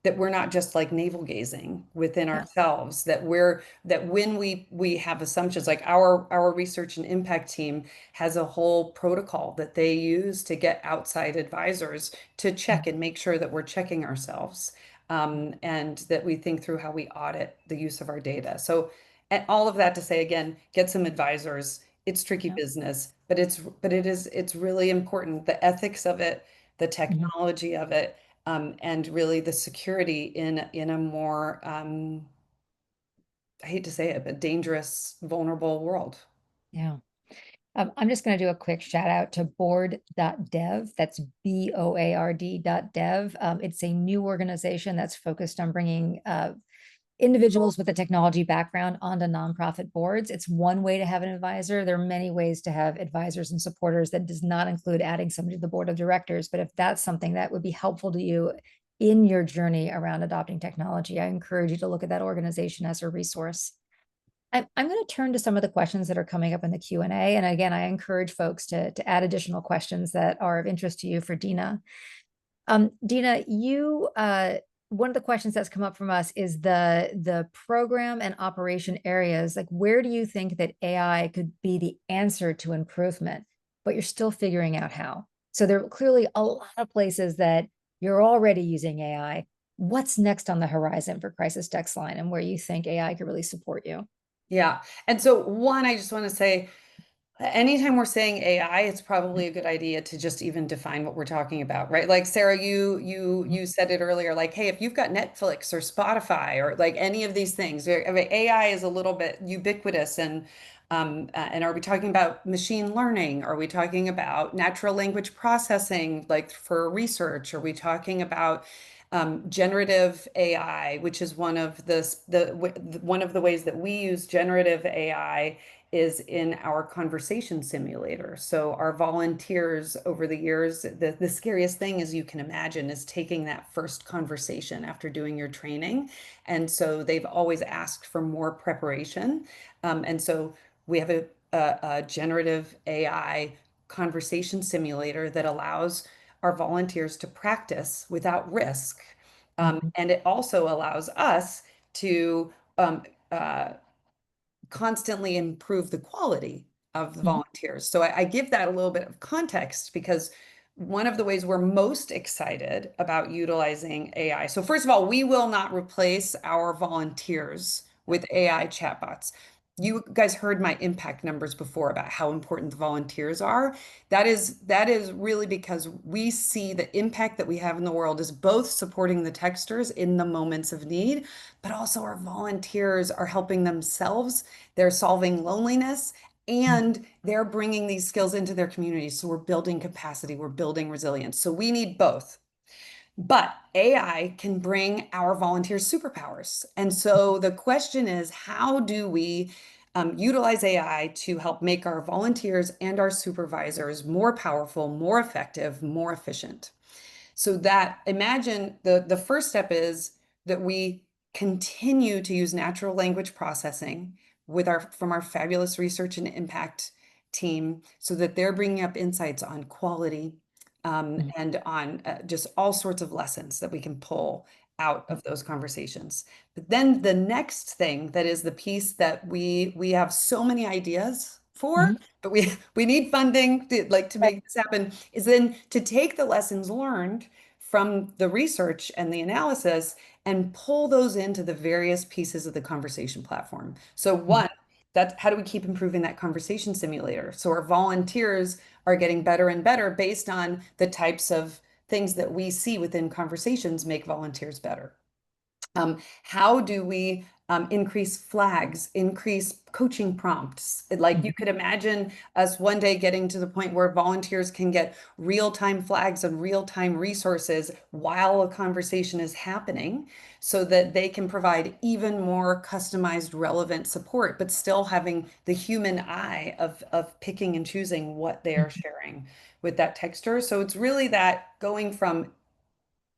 not just like navel gazing within Yeah. ourselves, that when we have assumptions, like our research and impact team has a whole protocol that they use to get outside advisors to check Mhm. and make sure that we're checking ourselves. and that we think through how we audit the use of our data. So, and all of that to say, again, get some advisors. It's tricky Yeah. business, but it's really important. The ethics of it, the Mhm. technology of it, and really the security in a more I hate to say it, but dangerous, vulnerable world. Yeah. I'm just going to do a quick shout out to board.dev. That's BOARD.dev. It's a new organization that's focused on bringing individuals with a technology background onto nonprofit boards. It's one way to have an advisor. There are many ways to have advisors and supporters that does not include adding somebody to the board of directors. But if that's something that would be helpful to you in your journey around adopting technology, I encourage you to look at that organization as a resource. I'm going to turn to some of the questions that are coming up in the Q&A. And again, I encourage folks to add additional questions that are of interest to you for Dena. Dena, one of the questions that's come up from us is the program and operation areas. Like, where do you think that AI could be the answer to improvement, but you're still figuring out how? So there are clearly a lot of places that you're already using AI. What's next on the horizon for Crisis Text Line and where you think AI could really support you? Yeah. And so one, I just want to say, anytime we're saying AI, it's probably a good idea to just even define what we're talking about, right? Like Sarah, you said it earlier, like, hey, if you've got Netflix or Spotify or like any of these things, I mean, AI is a little bit ubiquitous and are we talking about machine learning? Are we talking about natural language processing, like for research? Are we talking about generative AI, which is one of the ways that we use generative AI is in our conversation simulator. So our volunteers over the years, the scariest thing, as you can imagine, is taking that first conversation after doing your training. And so they've always asked for more preparation. And so we have a generative AI conversation simulator that allows our volunteers to practice without risk. Mhm. And it also allows us to uh, constantly improve the quality of the Mhm. volunteers. So I give that a little bit of context because one of the ways we're most excited about utilizing AI. So first of all, we will not replace our volunteers with AI chatbots. You guys heard my impact numbers before about how important the volunteers are. That is really because we see the impact that we have in the world is both supporting the texters in the moments of need, but also our volunteers are helping themselves. They're solving loneliness and they're bringing these skills into their communities. So we're building capacity, we're building resilience. So we need both. But AI can bring our volunteers superpowers. And so the question is, how do we utilize AI to help make our volunteers and our supervisors more powerful, more effective, more efficient? So that imagine the first step is that we continue to use natural language processing with our from our fabulous research and impact team so that they're bringing up insights on quality Mhm. and on just all sorts of lessons that we can pull out of those conversations. But then the next thing that is the piece that we have so many ideas for, Mhm. but we need funding to make this happen, is then to take the lessons learned from the research and the analysis and pull those into the various pieces of the conversation platform. So Mhm. one, that's how do we keep improving that conversation simulator? So our volunteers are getting better and better based on the types of things that we see within conversations make volunteers better. How do we increase flags, increase coaching prompts? Like you Mhm. could imagine us one day getting to the point where volunteers can get real-time flags and real-time resources while a conversation is happening so that they can provide even more customized, relevant support, but still having the human eye of picking and choosing what they are Mhm. sharing with that texter. So it's really that going from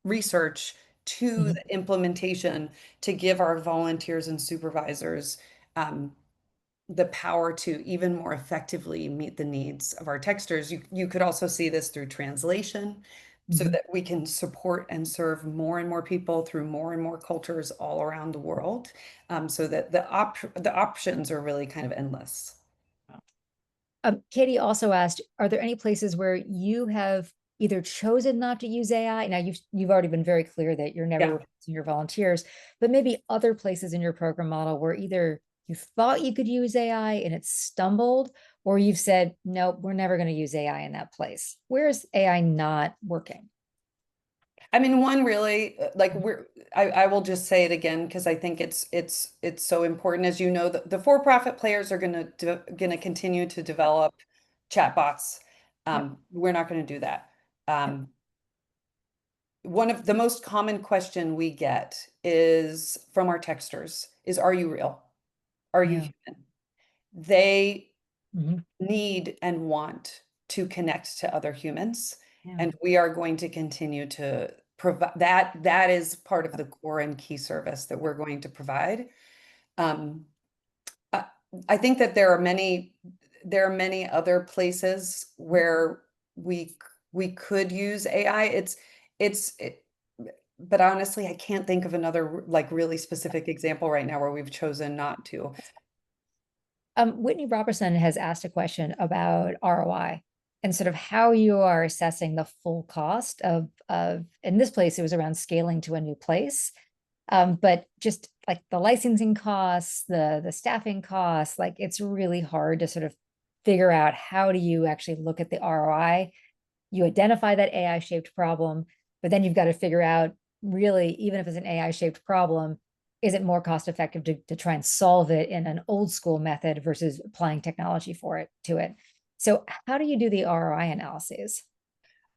research to Mhm. the implementation to give our volunteers and supervisors um, the power to even more effectively meet the needs of our texters. You could also see this through translation so Mhm. that we can support and serve more and more people through more and more cultures all around the world, so that the options are really kind of endless. Katie also asked, are there any places where you have either chosen not to use AI. Now you've already been very clear that you're never Yeah. replacing your volunteers, but maybe other places in your program model where either you thought you could use AI and it stumbled, or you've said, nope, we're never going to use AI in that place. Where is AI not working? I mean, one really like I will just say it again because I think it's so important. As you know, the for-profit players are gonna continue to develop chatbots. Yep. We're not going to do that. Yep. Um, one of the most common question we get is from our texters is, are you real? Are you Yeah. human? They Hmm. need and want to connect to other humans, Yeah. and we are going to continue to provide that. That is part of the core and key service that we're going to provide. um, I, I think that there are many other places where we we could use AI. It's but honestly, I can't think of another like really specific example right now where we've chosen not to. Whitney Robertson has asked a question about ROI and sort of how you are assessing the full cost of in this place, it was around scaling to a new place. But just like the licensing costs, the staffing costs, like it's really hard to sort of figure out how do you actually look at the ROI. You identify that AI shaped problem, but then you've got to figure out really, even if it's an AI shaped problem, is it more cost effective to try and solve it in an old school method versus applying technology for it to it? So how do you do the ROI analyses?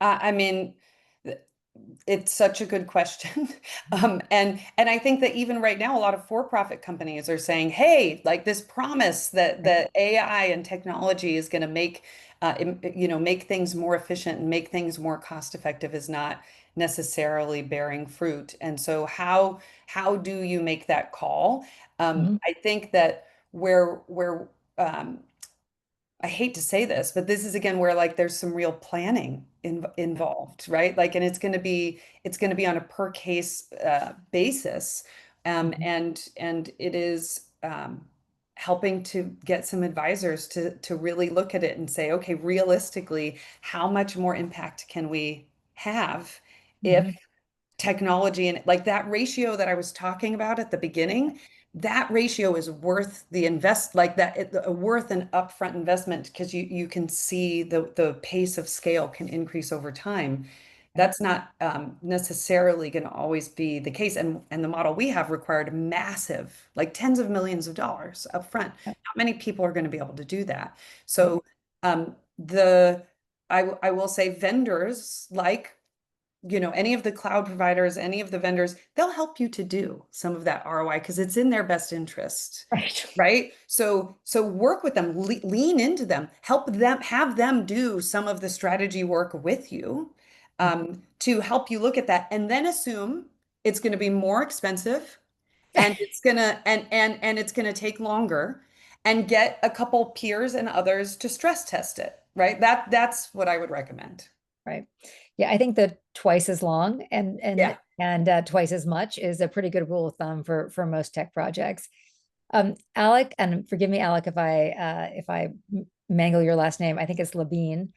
I mean, th- it's such a good question. And I think that even right now, a lot of for-profit companies are saying, hey, like this promise that Right. that AI and technology is going to make, make things more efficient and make things more cost effective is not necessarily bearing fruit. And so how do you make that call? Mhm. I think that where I hate to say this, but this is again where like there's some real planning involved, right? Like, and it's going to be on a per case basis, Mhm. and it is helping to get some advisors to really look at it and say, okay, realistically, how much more impact can we have if Mhm. technology and like that ratio that I was talking about at the beginning, that ratio is worth the invest like that worth an upfront investment because you can see the pace of scale can increase over time. Right. That's not necessarily going to always be the case, and the model we have required massive, like tens of millions of dollars upfront. Yep. Not many people are going to be able to do that. Yep. So the I will say vendors like any of the cloud providers, any of the vendors, they'll help you to do some of that ROI because it's in their best interest, Right. right? So work with them, lean into them, help them, have them do some of the strategy work with you to help you look at that, and then assume it's going to be more expensive and it's gonna take longer, and get a couple peers and others to stress test it, right? That's what I would recommend. Right. Yeah, I think that twice as long Yeah. and twice as much is a pretty good rule of thumb for most tech projects. Alec, and forgive me, Alec, if I mangle your last name, I think it's Labine,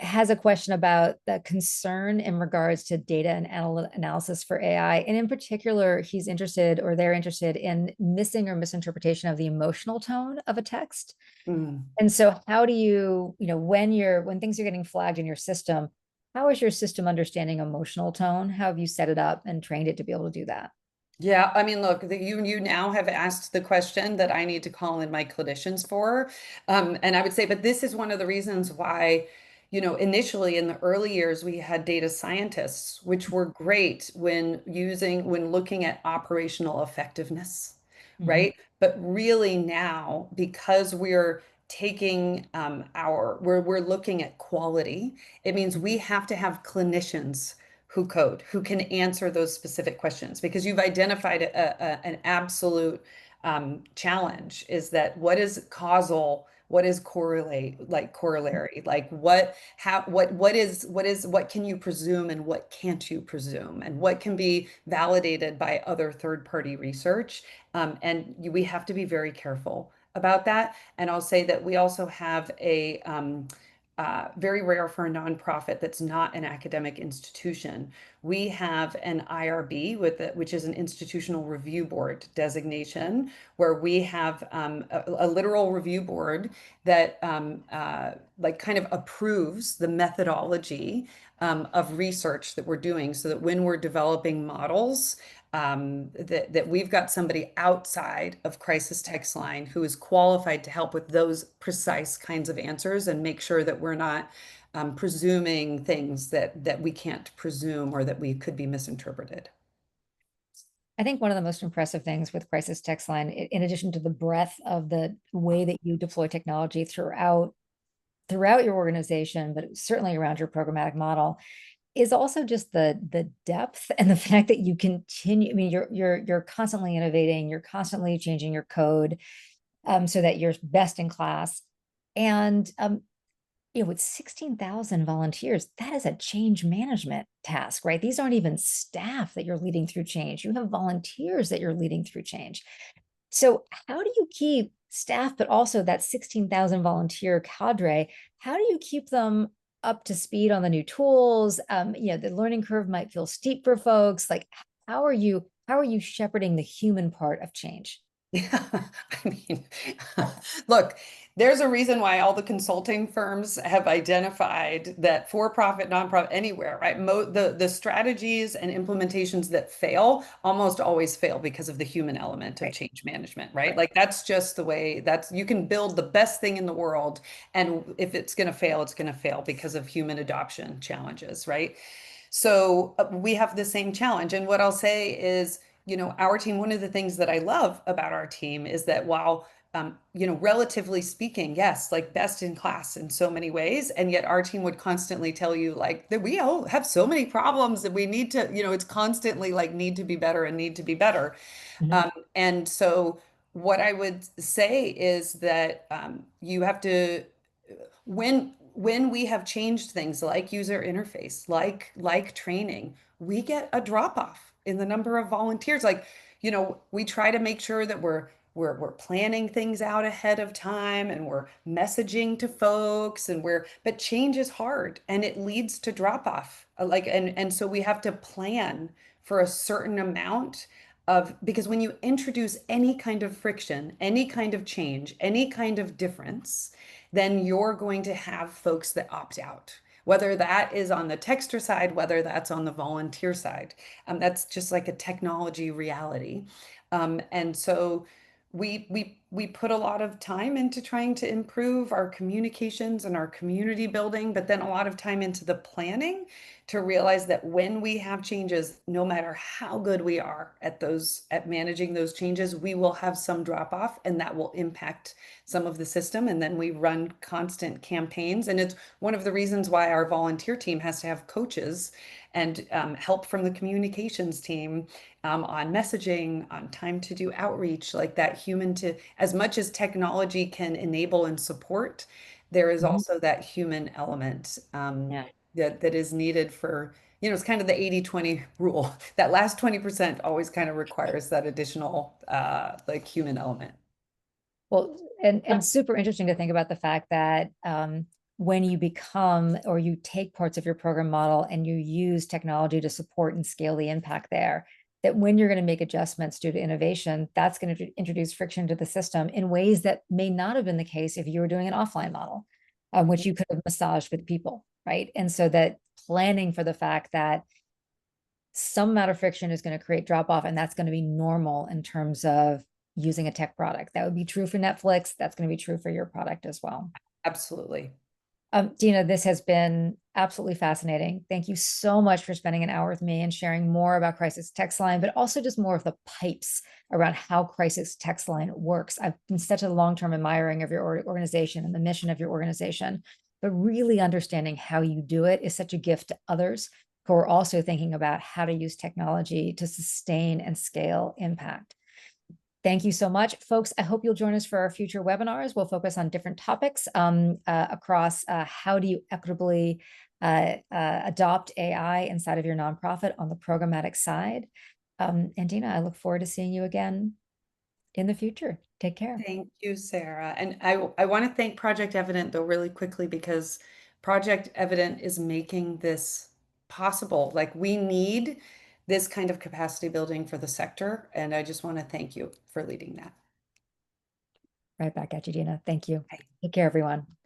has a question about the concern in regards to data and analysis for AI. And in particular, he's interested or they're interested in missing or misinterpretation of the emotional tone of a text. Mm. And so how do when things are getting flagged in your system, how is your system understanding emotional tone? How have you set it up and trained it to be able to do that? Yeah, I mean, look, you now have asked the question that I need to call in my clinicians for. And I would say, but this is one of the reasons why, initially in the early years, we had data scientists, which were great when looking at operational effectiveness, Mhm. right? But really now, because we're taking we're looking at quality, it means we have to have clinicians who code, who can answer those specific questions because you've identified an absolute challenge is that what is causal, what is corollary, like what can you presume and what can't you presume and what can be validated by other third-party research, and we have to be very careful about that. And I'll say that we also have very rare for a nonprofit that's not an academic institution. We have an IRB which is an institutional review board designation, where we have a literal review board that like kind of approves the methodology of research that we're doing, so that when we're developing models, that we've got somebody outside of crisis text line who is qualified to help with those precise kinds of answers and make sure that we're not presuming things that we can't presume or that we could be misinterpreted. I think one of the most impressive things with Crisis Text Line, in addition to the breadth of the way that you deploy technology throughout your organization, but certainly around your programmatic model, is also just the depth and the fact that you continue. I mean, you're constantly innovating, you're constantly changing your code, so that you're best in class. And with 16,000 volunteers, that is a change management task, right? These aren't even staff that you're leading through change. You have volunteers that you're leading through change. So how do you keep staff, but also that 16,000 volunteer cadre, how do you keep them up to speed on the new tools? The learning curve might feel steep for folks. Like, how are you shepherding the human part of change? Yeah, I mean, look, there's a reason why all the consulting firms have identified that for-profit, nonprofit, anywhere, right? The strategies and implementations that fail almost always fail because of the human element of Right. change management, right? Right. Like that's just the way you can build the best thing in the world, and if it's going to fail, it's going to fail because of human adoption challenges, right? So we have the same challenge. And what I'll say is, our team, one of the things that I love about our team is that while, relatively speaking, yes, like best in class in so many ways, and yet our team would constantly tell you like that we all have so many problems that we need to, it's constantly like need to be better and need to be better. Mhm. And so what I would say is that you have to when we have changed things like user interface, like training, we get a drop off in the number of volunteers. Like, we try to make sure that we're planning things out ahead of time, and we're messaging to folks, but change is hard and it leads to drop off. And so we have to plan for a certain amount because when you introduce any kind of friction, any kind of change, any kind of difference, then you're going to have folks that opt out, whether that is on the texter side, whether that's on the volunteer side. That's just like a technology reality. And so we put a lot of time into trying to improve our communications and our community building, but then a lot of time into the planning to realize that when we have changes, no matter how good we are at managing those changes, we will have some drop off, and that will impact some of the system. And then we run constant campaigns, and it's one of the reasons why our volunteer team has to have coaches and help from the communications team on messaging, on time to do outreach, like that human to, as much as technology can enable and support, there is Mhm. also that human element Yeah. that is needed for, it's kind of the 80-20 rule. That last 20% always kind of requires that additional like human element. Well, and super interesting to think about the fact that when you become or you take parts of your program model and you use technology to support and scale the impact there, that when you're going to make adjustments due to innovation, that's going to introduce friction to the system in ways that may not have been the case if you were doing an offline model, which you could have massaged with people, right? And so that planning for the fact that some amount of friction is going to create drop off, and that's going to be normal in terms of using a tech product. That would be true for Netflix. That's going to be true for your product as well. Absolutely. Dena, this has been absolutely fascinating. Thank you so much for spending an hour with me and sharing more about Crisis Text Line, but also just more of the pipes around how Crisis Text Line works. I've been such a long-term admiring of your organization and the mission of your organization, but really understanding how you do it is such a gift to others who are also thinking about how to use technology to sustain and scale impact. Thank you so much, folks. I hope you'll join us for our future webinars. We'll focus on different topics across how do you equitably adopt AI inside of your nonprofit on the programmatic side. And Dena, I look forward to seeing you again in the future. Take care. Thank you, Sarah. And I want to thank Project Evident though really quickly, because Project Evident is making this possible. Like, we need this kind of capacity building for the sector, and I just want to thank you for leading that. Right back at you, Dina. Thank you. Okay. Take care, everyone. Goodbye.